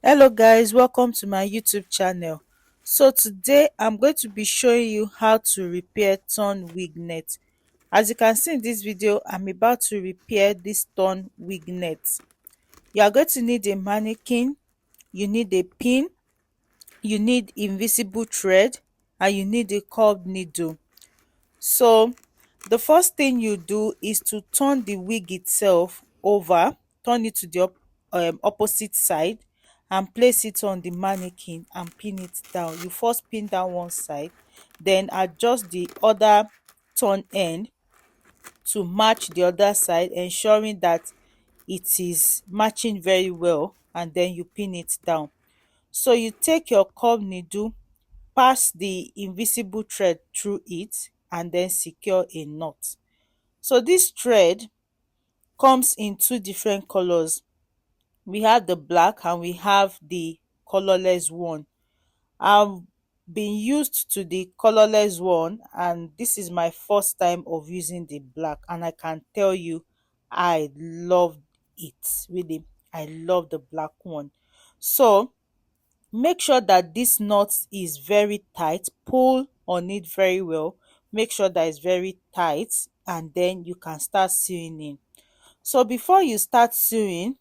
Hello guys, welcome to my YouTube channel. So today I'm going to be showing you how to repair torn wig net. As you can see in this video, I'm about to repair this torn wig net. You are going to need a mannequin, you need a pin, you need invisible thread, and you need a curved needle. So the first thing you do is to turn the wig itself over, turn it to the opposite side and place it on the mannequin and pin it down. You first pin down one side, then adjust the other turn end to match the other side, ensuring that it is matching very well, and then you pin it down. So you take your curved needle, pass the invisible thread through it, and then secure a knot. So this thread comes in two different colors. We have the black and we have the colorless one. I've been used to the colorless one, and this is my first time of using the black, and I can tell you I love it. Really, I love the black one. So make sure that this knot is very tight, pull on it very well, make sure that it's very tight, and then you can start sewing in. So before you start sewing,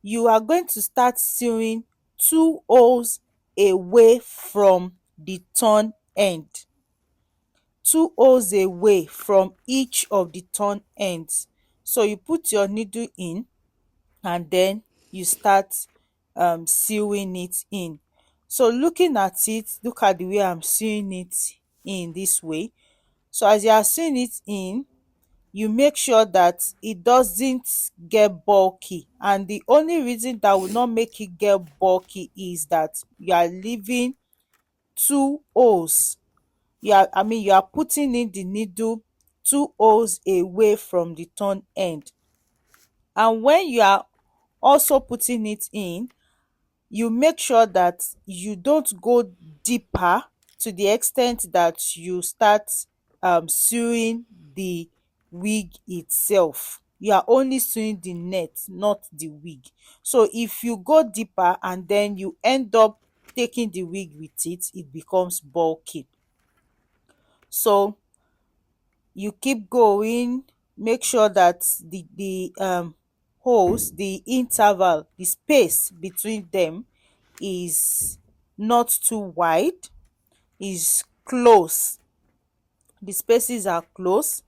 you are going to start sewing two holes away from the turn end, two holes away from each of the turn ends. So you put your needle in and then you start sewing it in. So looking at it, look at the way I'm sewing it in this way. So as you are sewing it in, you make sure that it doesn't get bulky, and the only reason that will not make it get bulky is that you are leaving two holes. You are putting in the needle two holes away from the turn end, and when you are also putting it in, you make sure that you don't go deeper to the extent that you start sewing the wig itself. You are only sewing the net, not the wig. So if you go deeper and then you end up taking the wig with it, it becomes bulky. So you keep going, make sure that the holes, the interval, the space between them is not too wide, is close. The spaces are close.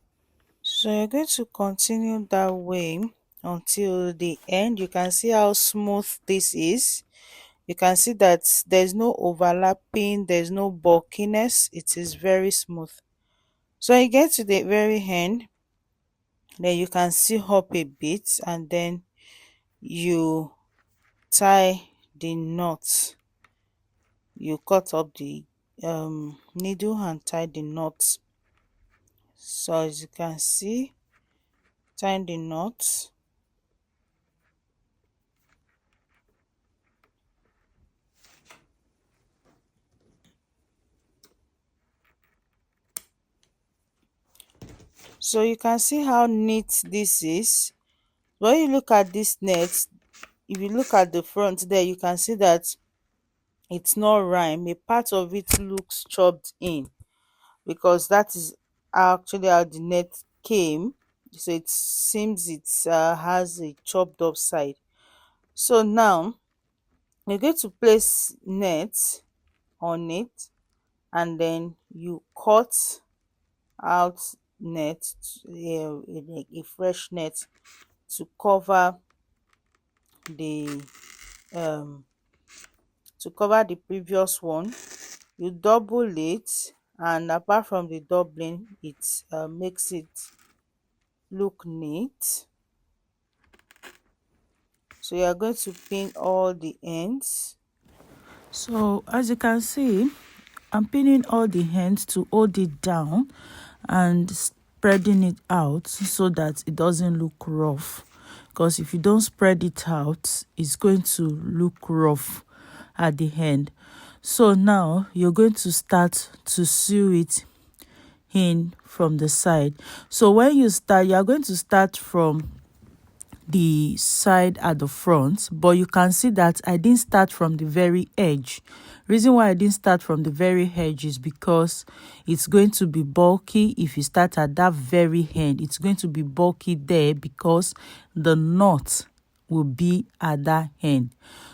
So you're going to continue that way until the end. You can see how smooth this is. You can see that there's no overlapping, there's no bulkiness, it is very smooth. So you get to the very end, then you can see up a bit, and then you tie the knot. You cut up the needle and tie the knot. So as you can see, tying the knot. So you can see how neat this is. When you look at this net, if you look at the front there, you can see that it's not rhyme. A part of it looks chopped in, because that is actually how the net came. So it seems it has a chopped up side. So now you're going to place net on it, and then you cut out net, a fresh net, to cover the previous one. You double it, and apart from the doubling, it makes it look neat. So you are going to pin all the ends. So as you can see, I'm pinning all the ends to hold it down and spreading it out so that it doesn't look rough, because if you don't spread it out, it's going to look rough at the end. So now you're going to start to sew it in from the side. So when you start, you are going to start from the side at the front, but you can see that I didn't start from the very edge. Reason why I didn't start from the very edge is because it's going to be bulky. If you start at that very end, it's going to be bulky there because the knot will be at that end.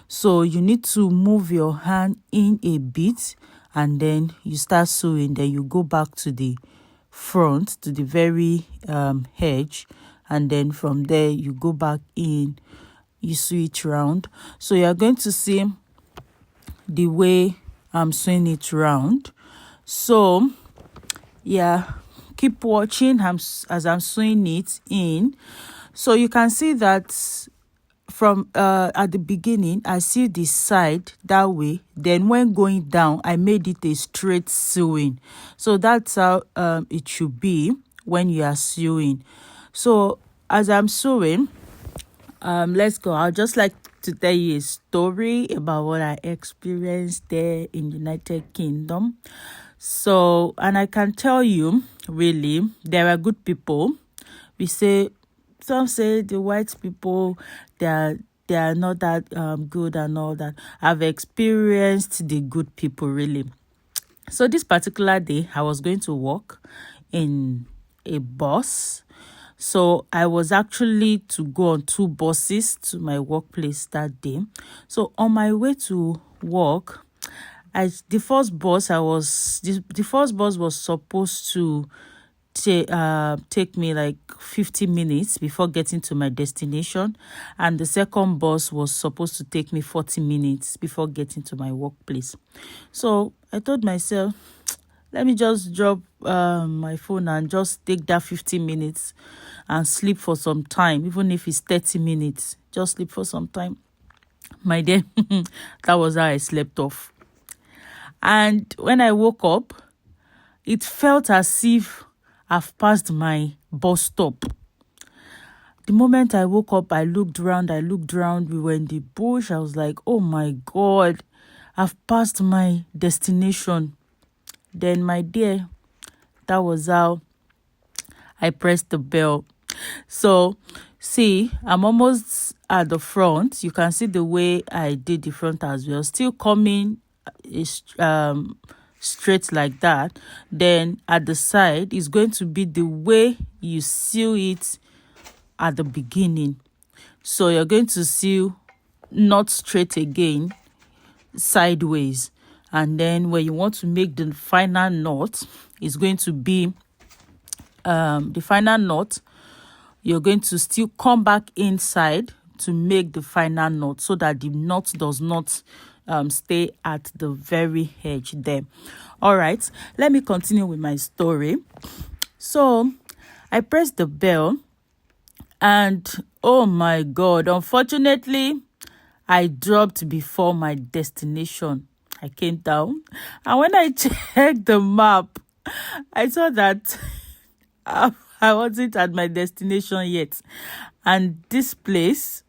So you need to move your hand in a bit and then you start sewing. Then you go back to the front, to the very edge, and then from there you go back in, you switch round. So you're going to see the way I'm sewing it round. So yeah, keep watching as I'm sewing it in. So you can see that from at the beginning I see the side that way, then when going down I made it a straight sewing. So that's how it should be when you are sewing. So as I'm sewing, let's go. I'll just like to tell you a story about what I experienced there in United Kingdom. So, and I can tell you, really, there are good people. Some say the white people, they are not that good and all that. I've experienced the good people, really. So this particular day, I was going to work in a bus. So I was actually to go on 2 buses to my workplace that day. So on my way to work, the first bus was supposed to take me like 50 minutes before getting to my destination, and the second bus was supposed to take me 40 minutes before getting to my workplace. So I told myself, let me just drop my phone and just take that 15 minutes and sleep for some time, even if it's 30 minutes. Just sleep for some time. My dear, that was how I slept off. And when I woke up, it felt as if I've passed my bus stop. The moment I woke up, I looked around. We were in the bush. I was like, oh my God, I've passed my destination. Then, my dear, that was how I pressed the bell. So, see, I'm almost at the front. You can see the way I did the front as well. Still coming straight like that. Then at the side is going to be the way you sew it at the beginning. So you're going to sew not straight again, sideways. And then when you want to make the final knot, it's going to be the final knot. You're going to still come back inside to make the final knot so that the knot does not stay at the very edge there. All right, let me continue with my story. So I pressed the bell and oh my God, unfortunately, I dropped before my destination. I came down and when I checked the map, I saw that I wasn't at my destination yet. And this place,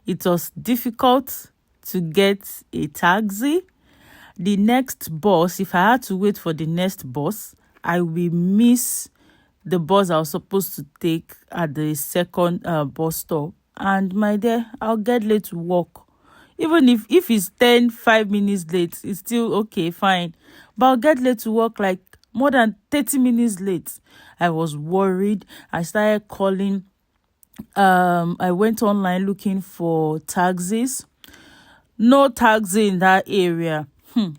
it was difficult to get a taxi. The next bus, if I had to wait for the next bus, I will miss the bus I was supposed to take at the second bus stop. And my dear, I'll get late to work. Even if it's 5 minutes late, it's still okay, fine. But I'll get late to work like more than 30 minutes late. I was worried. I started calling. I went online looking for taxis. No taxi in that area.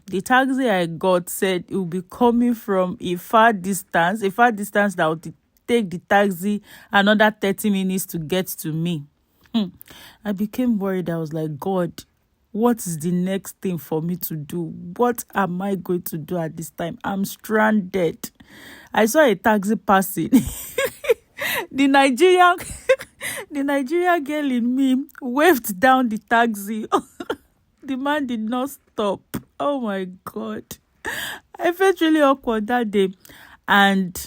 The taxi I got said it will be coming from a far distance that would take the taxi another 30 minutes to get to me. I became worried. I was like, God, what is the next thing for me to do? What am I going to do at this time? I'm stranded. I saw a taxi passing. The Nigerian girl in me waved down the taxi. The man did not stop. Oh my God. I felt really awkward that day. And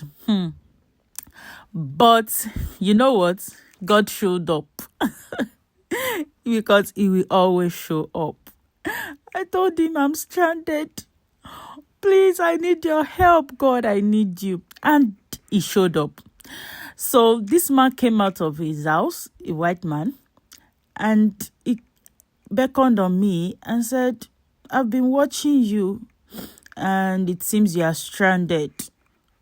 but you know what? God showed up. Because he will always show up. I told him I'm stranded. Please, I need your help. God, I need you. And he showed up. So this man came out of his house, a white man, and he beckoned on me and said, I've been watching you and it seems you are stranded.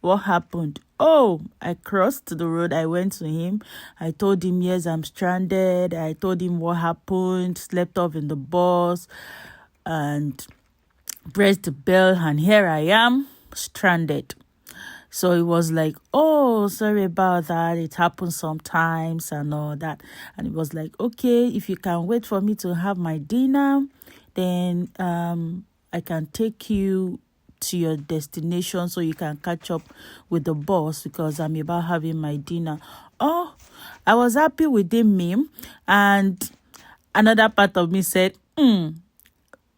What happened? Oh, I crossed the road. I went to him. I told him, yes, I'm stranded. I told him what happened, slept off in the bus and pressed the bell, and here I am, stranded. So it was like, oh, sorry about that. It happens sometimes and all that. And it was like, okay, if you can wait for me to have my dinner, then I can take you to your destination so you can catch up with the bus because I'm about having my dinner. Oh, I was happy with the meme. And another part of me said,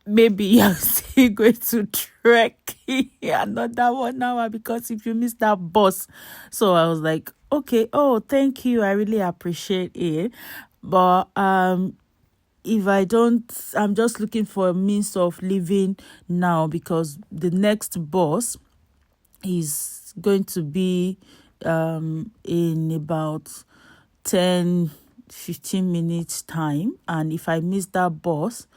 maybe you're still going to trek another 1 hour because if you miss that bus. So I was like, okay, oh, thank you. I really appreciate it. But if I don't, I'm just looking for a means of living now because the next bus is going to be in about 10-15 minutes time. And if I miss that bus,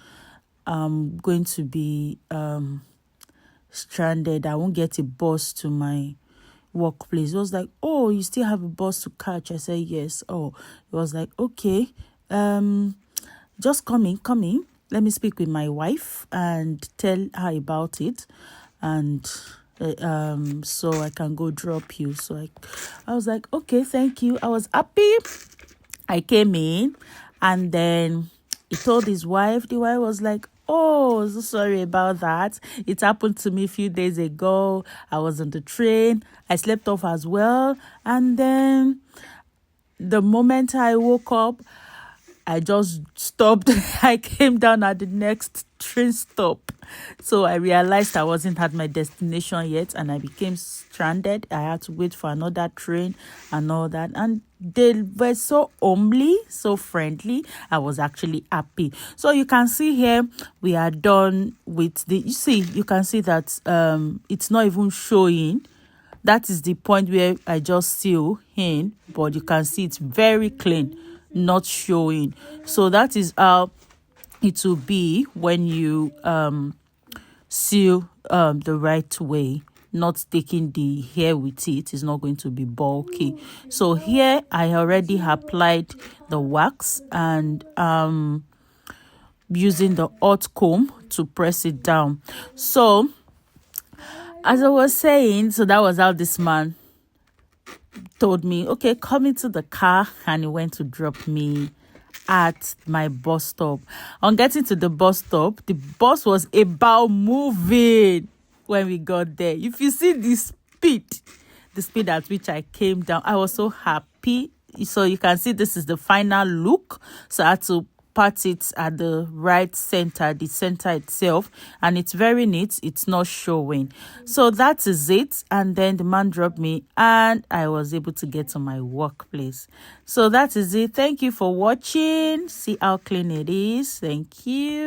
I'm going to be stranded. I won't get a bus to my workplace. It was like, oh, you still have a bus to catch? I said, yes. Oh, it was like, okay, just come in. Let me speak with my wife and tell her about it. And so I can go drop you. So I was like, okay, thank you. I was happy. I came in and then he told his wife. The wife was like, oh, so sorry about that. It happened to me a few days ago. I was on the train. I slept off as well. And then the moment I woke up, I just stopped. I came down at the next train stop. So I realized I wasn't at my destination yet and I became stranded. I had to wait for another train and all that. And they were so homely, so friendly. I was actually happy. So you can see here, we are done with you can see that it's not even showing. That is the point where I just seal in, but you can see it's very clean, not showing. So that is how it will be when you seal the right way, not taking the hair with it. It's not going to be bulky. So here I already applied the wax and using the hot comb to press it down. So as I was saying, so that was how this man told me, okay, come into the car, and he went to drop me at my bus stop. On getting to the bus stop, the bus was about moving when we got there. If you see the speed at which I came down, I was so happy. So you can see this is the final look. So I had to part it at the right center, the center itself, and it's very neat. It's not showing. So that is it. And then the man dropped me and I was able to get to my workplace. So that is it. Thank you for watching. See how clean it is. Thank you.